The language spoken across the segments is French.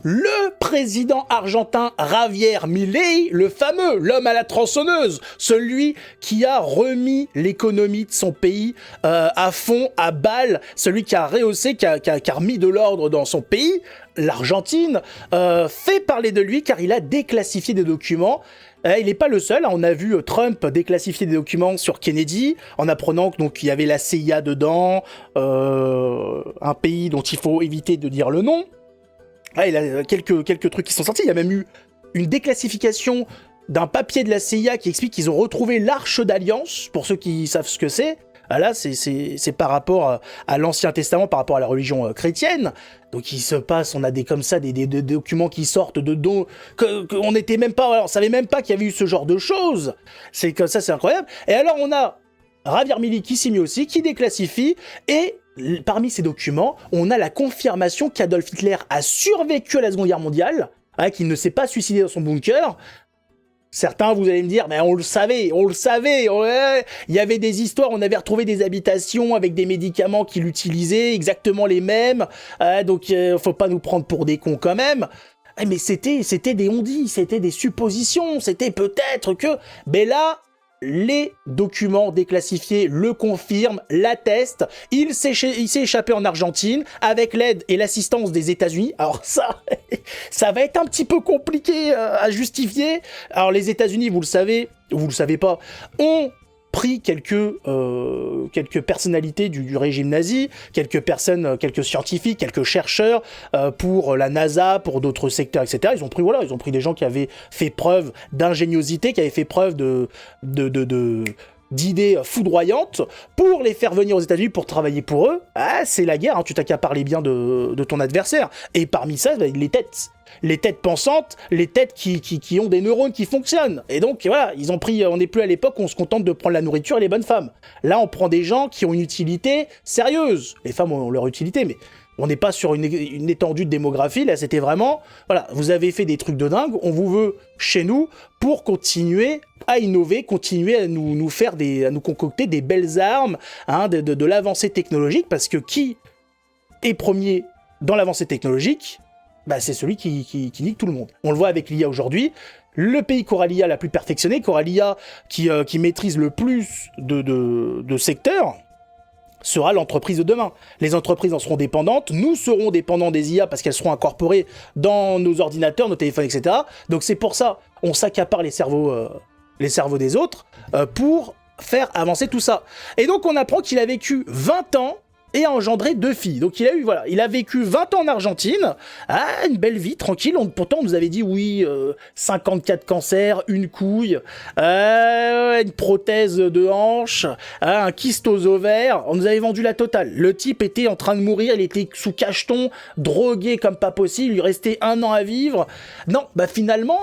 le président argentin Javier Milei, le fameux, l'homme à la tronçonneuse, celui qui a remis l'économie de son pays à fond, à balle, celui qui a rehaussé, qui a remis de l'ordre dans son pays, l'Argentine, fait parler de lui car il a déclassifié des documents. Il n'est pas le seul, hein. On a vu Trump déclassifier des documents sur Kennedy, en apprenant qu'il y avait la CIA dedans, un pays dont il faut éviter de dire le nom. Il a quelques trucs qui sont sortis, il y a même eu une déclassification d'un papier de la CIA qui explique qu'ils ont retrouvé l'Arche d'Alliance, pour ceux qui savent ce que c'est. Là, c'est par rapport à l'Ancien Testament, par rapport à la religion chrétienne. Donc il se passe, on a des documents qui sortent de dos, qu'on n'était même pas, on savait même pas qu'il y avait eu ce genre de choses. C'est comme ça, c'est incroyable. Et alors on a Javier Milei qui s'y met aussi, qui déclassifie, et parmi ces documents, on a la confirmation qu'Adolf Hitler a survécu à la Seconde Guerre mondiale, qu'il ne s'est pas suicidé dans son bunker. Certains, vous allez me dire, mais on le savait, il y avait des histoires, on avait retrouvé des habitations avec des médicaments qu'il utilisait, exactement les mêmes, donc faut pas nous prendre pour des cons quand même. Mais c'était des on-dit, c'était des suppositions, c'était peut-être que... Mais là, les documents déclassifiés le confirment, l'attestent. Il s'est échappé en Argentine avec l'aide et l'assistance des États-Unis. Alors ça va être un petit peu compliqué à justifier. Alors les États-Unis, vous le savez pas, ont pris quelques personnalités du régime nazi, quelques personnes, quelques scientifiques, quelques chercheurs pour la NASA, pour d'autres secteurs, etc. Ils ont pris des gens qui avaient fait preuve d'ingéniosité, qui avaient fait preuve d'idées foudroyantes pour les faire venir aux États-Unis pour travailler pour eux. C'est la guerre, hein, tu t'as qu'à parler bien de ton adversaire. Et parmi ça, les têtes pensantes, les têtes qui ont des neurones qui fonctionnent. Et donc voilà, ils ont pris, on n'est plus à l'époque où on se contente de prendre la nourriture et les bonnes femmes. Là, on prend des gens qui ont une utilité sérieuse. Les femmes ont leur utilité, mais on n'est pas sur une étendue de démographie. Là, c'était vraiment, voilà, vous avez fait des trucs de dingue, on vous veut chez nous pour continuer à innover, continuer à nous faire à nous concocter des belles armes, hein, de l'avancée technologique, parce que qui est premier dans l'avancée technologique? C'est celui qui nique tout le monde. On le voit avec l'IA aujourd'hui. Le pays qu'aura l'IA la plus perfectionnée, qu'aura l'IA qui maîtrise le plus de secteurs, sera l'entreprise de demain. Les entreprises en seront dépendantes, nous serons dépendants des IA parce qu'elles seront incorporées dans nos ordinateurs, nos téléphones, etc. Donc c'est pour ça, on s'accapare les cerveaux des autres pour faire avancer tout ça. Et donc on apprend qu'il a vécu 20 ans et a engendré 2 filles. Donc il a vécu 20 ans en Argentine, une belle vie, tranquille. Pourtant on nous avait dit oui, 54 cancers, une couille, une prothèse de hanche, un kyste aux ovaires, on nous avait vendu la totale. Le type était en train de mourir, il était sous cacheton, drogué comme pas possible, il lui restait 1 an à vivre. Non, finalement,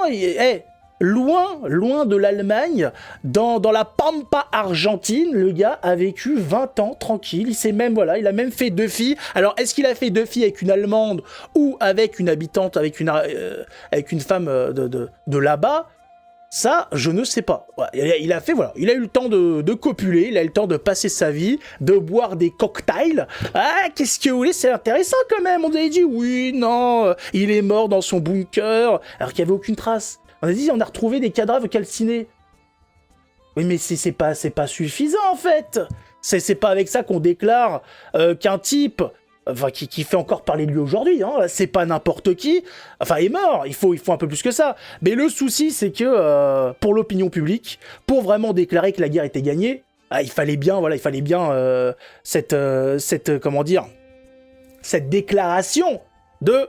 loin de l'Allemagne, dans la pampa argentine, le gars a vécu 20 ans tranquille, il a même fait 2 filles. Alors, est-ce qu'il a fait 2 filles avec une Allemande ou avec une habitante, avec une femme de là-bas? Ça, je ne sais pas. Il a eu le temps de copuler, il a eu le temps de passer sa vie, de boire des cocktails. Qu'est-ce que vous voulez, c'est intéressant quand même. On avait dit oui, non, il est mort dans son bunker, alors qu'il n'y avait aucune trace. On a dit, on a retrouvé des cadavres calcinés. Oui, mais c'est pas suffisant, en fait. C'est pas avec ça qu'on déclare qu'un type, qui fait encore parler de lui aujourd'hui, hein, c'est pas n'importe qui, est mort. Il faut un peu plus que ça. Mais le souci, c'est que, pour l'opinion publique, pour vraiment déclarer que la guerre était gagnée, il fallait bien cette déclaration de...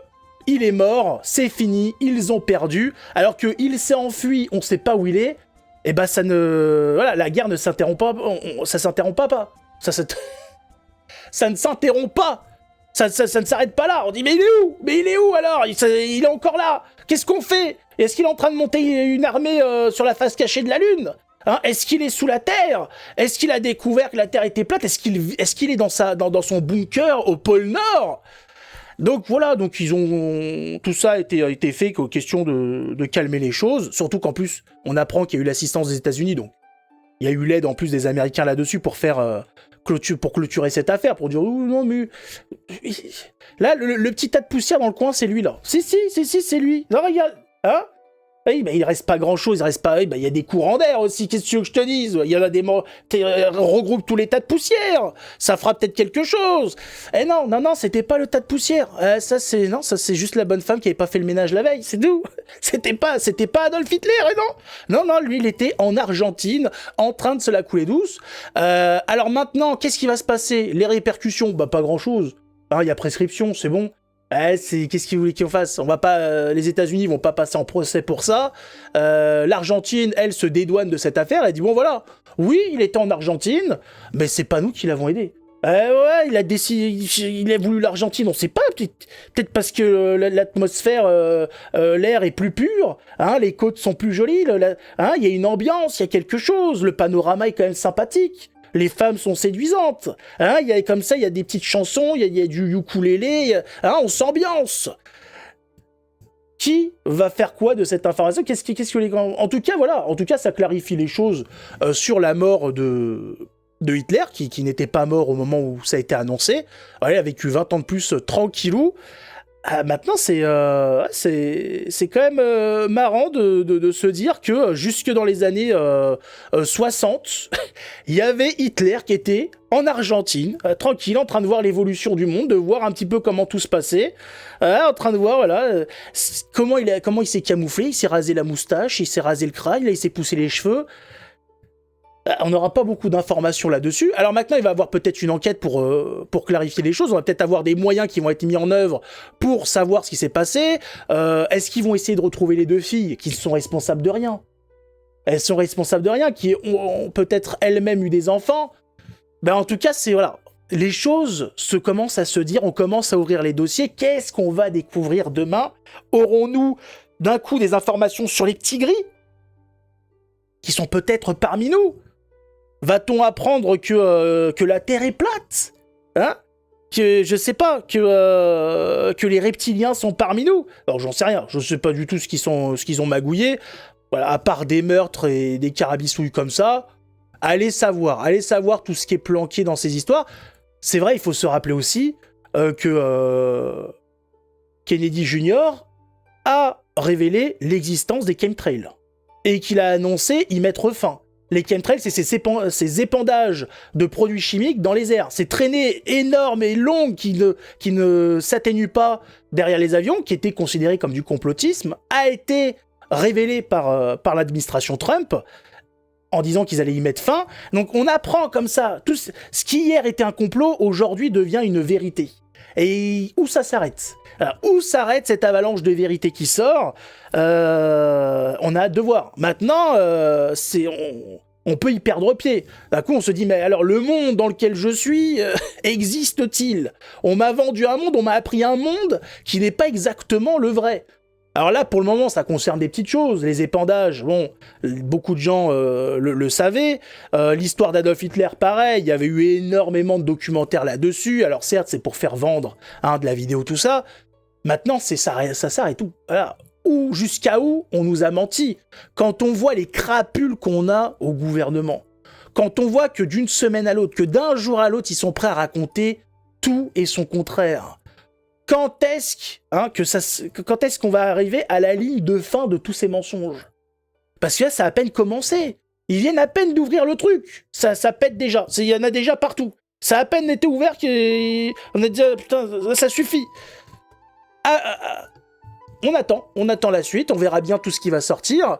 Il est mort, c'est fini, ils ont perdu, alors qu'il s'est enfui, on sait pas où il est, la guerre ne s'interrompt pas, ça s'interrompt pas. Ça ne s'interrompt pas. Ça ne s'arrête pas là. On dit, mais il est où alors? Il est encore là. Qu'est-ce qu'on fait? Est-ce qu'il est en train de monter une armée sur la face cachée de la Lune? Est-ce qu'il est sous la Terre? Est-ce qu'il a découvert que la Terre était plate? Est-ce qu'il est dans son bunker au pôle Nord? Donc voilà, tout ça a été fait question de calmer les choses, surtout qu'en plus, on apprend qu'il y a eu l'assistance des États-Unis, donc il y a eu l'aide en plus des Américains là-dessus pour faire pour clôturer cette affaire, pour dire, oh non, mais... Là, le petit tas de poussière dans le coin, c'est lui, là. Si, c'est lui. Là, regarde. Hein? Oui, il reste pas grand-chose, il reste pas... il y a des courants d'air aussi, qu'est-ce que tu veux que je te dise? Il y en a des... regroupe tous les tas de poussière, ça fera peut-être quelque chose. Eh non, c'était pas le tas de poussière. Ça, c'est juste la bonne femme qui avait pas fait le ménage la veille, c'est tout. C'était pas Adolf Hitler, non, lui, il était en Argentine, en train de se la couler douce. Alors maintenant, qu'est-ce qui va se passer? Les répercussions, pas grand-chose. Il y a prescription, c'est bon. Qu'est-ce qu'ils voulaient qu'on fasse? On va pas, les États-Unis vont pas passer en procès pour ça. L'Argentine, elle, se dédouane de cette affaire. Elle dit bon voilà, oui, il était en Argentine, mais c'est pas nous qui l'avons aidé. Ouais, il a décidé, il a voulu l'Argentine, on sait pas, peut-être parce que l'atmosphère, l'air est plus pur, hein, les côtes sont plus jolies, il y a une ambiance, il y a quelque chose, le panorama est quand même sympathique. Les femmes sont séduisantes, hein, il y a comme ça, il y a des petites chansons, il y a du ukulélé, on s'ambiance. Qui va faire quoi de cette information? Qu'est-ce que les grands... En tout cas, ça clarifie les choses sur la mort de Hitler, qui n'était pas mort au moment où ça a été annoncé. Ouais, il a vécu 20 ans de plus tranquillou. Maintenant, c'est quand même marrant de se dire que jusque dans les années 60, il y avait Hitler qui était en Argentine, tranquille, en train de voir l'évolution du monde, de voir un petit peu comment tout se passait, en train de voir comment il s'est camouflé, il s'est rasé la moustache, il s'est rasé le crâne, là, il s'est poussé les cheveux. On n'aura pas beaucoup d'informations là-dessus. Alors maintenant, il va y avoir peut-être une enquête pour clarifier les choses. On va peut-être avoir des moyens qui vont être mis en œuvre pour savoir ce qui s'est passé. Est-ce qu'ils vont essayer de retrouver les deux filles qui sont responsables de rien? Elles sont responsables de rien, qui ont peut-être elles-mêmes eu des enfants. En tout cas, les choses se commencent à se dire, on commence à ouvrir les dossiers. Qu'est-ce qu'on va découvrir demain? Aurons-nous d'un coup des informations sur les petits gris qui sont peut-être parmi nous? Va-t-on apprendre que la Terre est plate? Hein? Que, je sais pas, que les reptiliens sont parmi nous? Alors, j'en sais rien. Je sais pas du tout ce qu'ils ont magouillé. Voilà, à part des meurtres et des carabistouilles comme ça. Allez savoir tout ce qui est planqué dans ces histoires. C'est vrai, il faut se rappeler aussi que Kennedy Jr. a révélé l'existence des chemtrails. Et qu'il a annoncé y mettre fin. Les chemtrails, c'est ces épandages de produits chimiques dans les airs. Ces traînées énormes et longues qui ne s'atténuent pas derrière les avions, qui étaient considérées comme du complotisme, a été révélé par l'administration Trump en disant qu'ils allaient y mettre fin. Donc on apprend comme ça. Tout ce qui hier était un complot, aujourd'hui devient une vérité. Et où ça s'arrête? Alors, où s'arrête cette avalanche de vérité qui sort? On a hâte de voir. Maintenant, on peut y perdre pied. D'un coup, on se dit, mais alors le monde dans lequel je suis, existe-t-il? On m'a vendu un monde, on m'a appris un monde qui n'est pas exactement le vrai. Alors là, pour le moment, ça concerne des petites choses. Les épandages, bon, beaucoup de gens le savaient. L'histoire d'Adolf Hitler, pareil, il y avait eu énormément de documentaires là-dessus. Alors certes, c'est pour faire vendre de la vidéo, tout ça. Maintenant, ça s'arrête où? Voilà. Jusqu'à où on nous a menti? Quand on voit les crapules qu'on a au gouvernement, quand on voit que d'une semaine à l'autre, que d'un jour à l'autre, ils sont prêts à raconter tout et son contraire. Quand est-ce qu'on va arriver à la ligne de fin de tous ces mensonges? Parce que là, ça a à peine commencé. Ils viennent à peine d'ouvrir le truc. Ça pète déjà. Il y en a déjà partout. Ça a à peine été ouvert qu'on a dit putain, ça suffit. On attend la suite. On verra bien tout ce qui va sortir.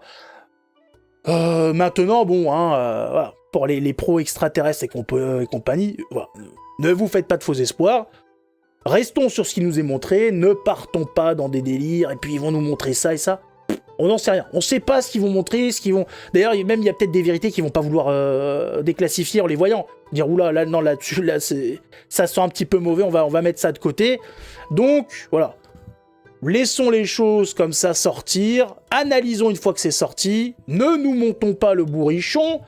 Maintenant, bon, voilà, pour les pros extraterrestres et compagnie, voilà, ne vous faites pas de faux espoirs. Restons sur ce qui nous est montré, ne partons pas dans des délires, et puis ils vont nous montrer ça et ça. On n'en sait rien. On sait pas ce qu'ils vont montrer, ce qu'ils vont... D'ailleurs, même il y a peut-être des vérités qu'ils vont pas vouloir déclassifier en les voyant. Dire, oula, là-dessus, ça sent un petit peu mauvais, on va mettre ça de côté. Donc, voilà. Laissons les choses comme ça sortir, analysons une fois que c'est sorti, ne nous montons pas le bourrichon,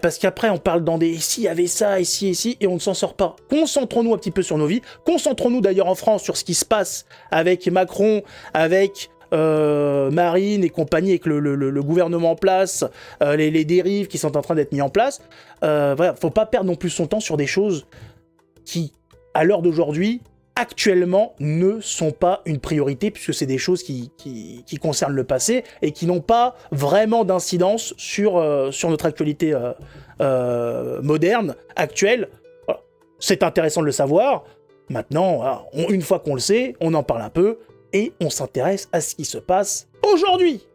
parce qu'après on parle dans des ici, il y avait ça, ici, et on ne s'en sort pas. Concentrons-nous un petit peu sur nos vies, concentrons-nous d'ailleurs en France sur ce qui se passe avec Macron, avec Marine et compagnie, avec le gouvernement en place, les dérives qui sont en train d'être mises en place. Voilà, faut pas perdre non plus son temps sur des choses qui, à l'heure d'aujourd'hui, actuellement, ne sont pas une priorité, puisque c'est des choses qui concernent le passé et qui n'ont pas vraiment d'incidence sur notre actualité moderne, actuelle. Voilà. C'est intéressant de le savoir. Maintenant, voilà, une fois qu'on le sait, on en parle un peu et on s'intéresse à ce qui se passe aujourd'hui.